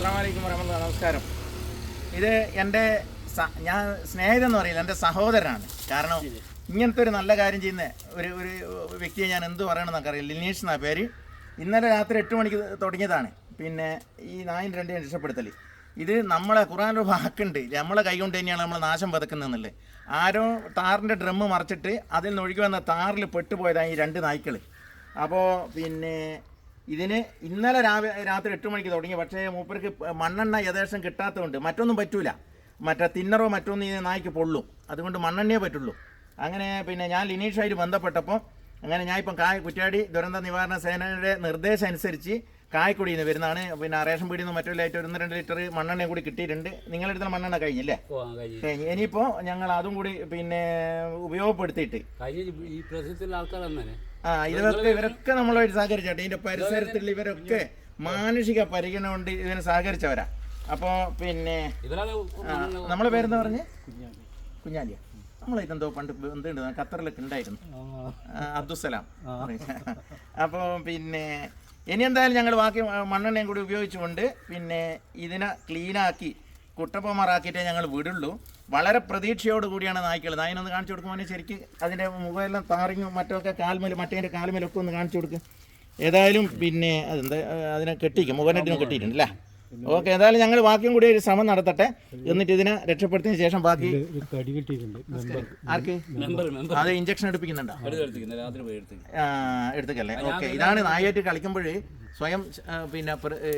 അസ്സലാമു അലൈക്കും വറഹ്മത്തുള്ളാഹി. നമസ്കാരം. ഇത് എൻ്റെ ഞാൻ സ്നേഹിതൻ പറയില്ല, എൻ്റെ സഹോദരനാണ്. കാരണം ഇങ്ങനത്തെ ഒരു നല്ല കാര്യം ചെയ്യുന്ന ഒരു വ്യക്തിയെ ഞാൻ എന്ത് പറയണമെന്നൊക്കെ അറിയില്ല. ലിനീഷ് എന്നാ പേര്. ഇന്നലെ രാത്രി 8 മണിക്ക് തുടങ്ങിയതാണ്. പിന്നെ ഈ നായിൻ രണ്ടിനെ രക്ഷപ്പെടുത്തൽ ഇത് നമ്മളെ ഖുർആനിൽ വാക്കുണ്ട്, നമ്മളെ കൈ കൊണ്ട് തന്നെയാണ് നമ്മൾ നാശം പതക്കുന്നതെന്നുള്ളത്. ആരോ താറിൻ്റെ ഡ്രമ്മ് മറിച്ചിട്ട് അതിൽ നിന്ന് ഒഴുകി വന്ന താറിൽ പെട്ടുപോയതാണ് ഈ 2 നായ്ക്കൾ. അപ്പോൾ പിന്നെ ഇതിന് ഇന്നലെ രാത്രി 8 മണിക്ക് തുടങ്ങി. പക്ഷേ മൂപ്പർക്ക് മണ്ണെണ്ണ യഥേഷ്ടം കിട്ടാത്തതുകൊണ്ട് മറ്റൊന്നും പറ്റൂല, മറ്റേ തിന്നറോ മറ്റൊന്നും ഈ നായ്ക്ക് പൊള്ളും. അതുകൊണ്ട് മണ്ണെണ്ണയേ പറ്റുള്ളൂ. അങ്ങനെ പിന്നെ ഞാൻ ലിനീഷായിട്ട് ബന്ധപ്പെട്ടപ്പോൾ അങ്ങനെ ഞാൻ ഇപ്പം കുറ്റ്യാടി ദുരന്ത നിവാരണ സേനയുടെ നിർദ്ദേശം അനുസരിച്ച് കായക്കുടിയിൽ നിന്ന് വരുന്നതാണ്. പിന്നെ റേഷൻ പീടിയിൽ നിന്ന് മറ്റുള്ളതായിട്ട് 1-2 ലിറ്റർ മണ്ണെണ്ണയും കൂടി കിട്ടിയിട്ടുണ്ട്. നിങ്ങളുടെ അടുത്തുള്ള മണ്ണെണ്ണ കഴിഞ്ഞില്ലേ? കഴിഞ്ഞു. ഇനിയിപ്പോൾ ഞങ്ങൾ അതും കൂടി പിന്നെ ഉപയോഗപ്പെടുത്തിയിട്ട് ഇവരൊക്കെ നമ്മളായിട്ട് സഹകരിച്ചാട്ടെ. ഇതിൻ്റെ പരിസരത്തുള്ള ഇവരൊക്കെ മാനുഷിക പരിഗണന കൊണ്ട് ഇതിന് സഹകരിച്ചവരാ. അപ്പോൾ പിന്നെ നമ്മളെ പേരെന്താ പറഞ്ഞ്? കുഞ്ഞാലിയ. നമ്മളായിട്ടെന്തോ പണ്ട് എന്തുണ്ട് ഖത്തറിലൊക്കെ ഉണ്ടായിരുന്നു, അബ്ദുസലാം. അപ്പോൾ പിന്നെ ഇനി എന്തായാലും ഞങ്ങൾ ബാക്കി മണ്ണെണ്ണയും കൂടി ഉപയോഗിച്ചുകൊണ്ട് പിന്നെ ഇതിനെ ക്ലീനാക്കി കുട്ടപ്പമാറാക്കിയിട്ടേ ഞങ്ങൾ വിടുള്ളൂ. വളരെ പ്രതീക്ഷയോട് കൂടിയാണ് നായിനൊന്ന് കാണിച്ചു കൊടുക്കുമ്പോൾ ശരിക്കും അതിൻ്റെ മുഖമെല്ലാം താറിങ്ങും മറ്റൊക്കെ മറ്റേ കാൽമേലൊക്കെ ഒന്ന് കാണിച്ചു കൊടുക്കും. ഏതായാലും പിന്നെ അതെന്താ അതിനെ കെട്ടിക്കും, മുഖനെട്ടിനും കെട്ടിയിട്ടുണ്ടല്ലേ? ഓക്കെ, എന്തായാലും ഞങ്ങൾ ബാക്കിയും കൂടി ഒരു ശ്രമം നടത്തട്ടെ. എന്നിട്ട് ഇതിനെ രക്ഷപ്പെടുത്തിയതിന് ശേഷം ബാക്കി ആർക്ക് അത് ഇഞ്ചക്ഷൻ എടുപ്പിക്കുന്നുണ്ടോ? എടുത്തേക്കല്ലേ? ഓക്കെ, ഇതാണ് നായായിട്ട് കളിക്കുമ്പോൾ സ്വയം പിന്നെ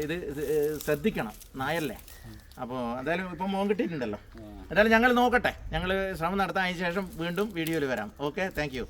ഇത് ശ്രദ്ധിക്കണം, നായല്ലേ. അപ്പോൾ എന്തായാലും ഇപ്പം മോൻ കിട്ടിയിട്ടുണ്ടല്ലോ. എന്തായാലും ഞങ്ങൾ നോക്കട്ടെ, ഞങ്ങൾ ശ്രമം നടത്താൻ ശേഷം വീണ്ടും വീഡിയോയിൽ വരാം. Okay, thank you.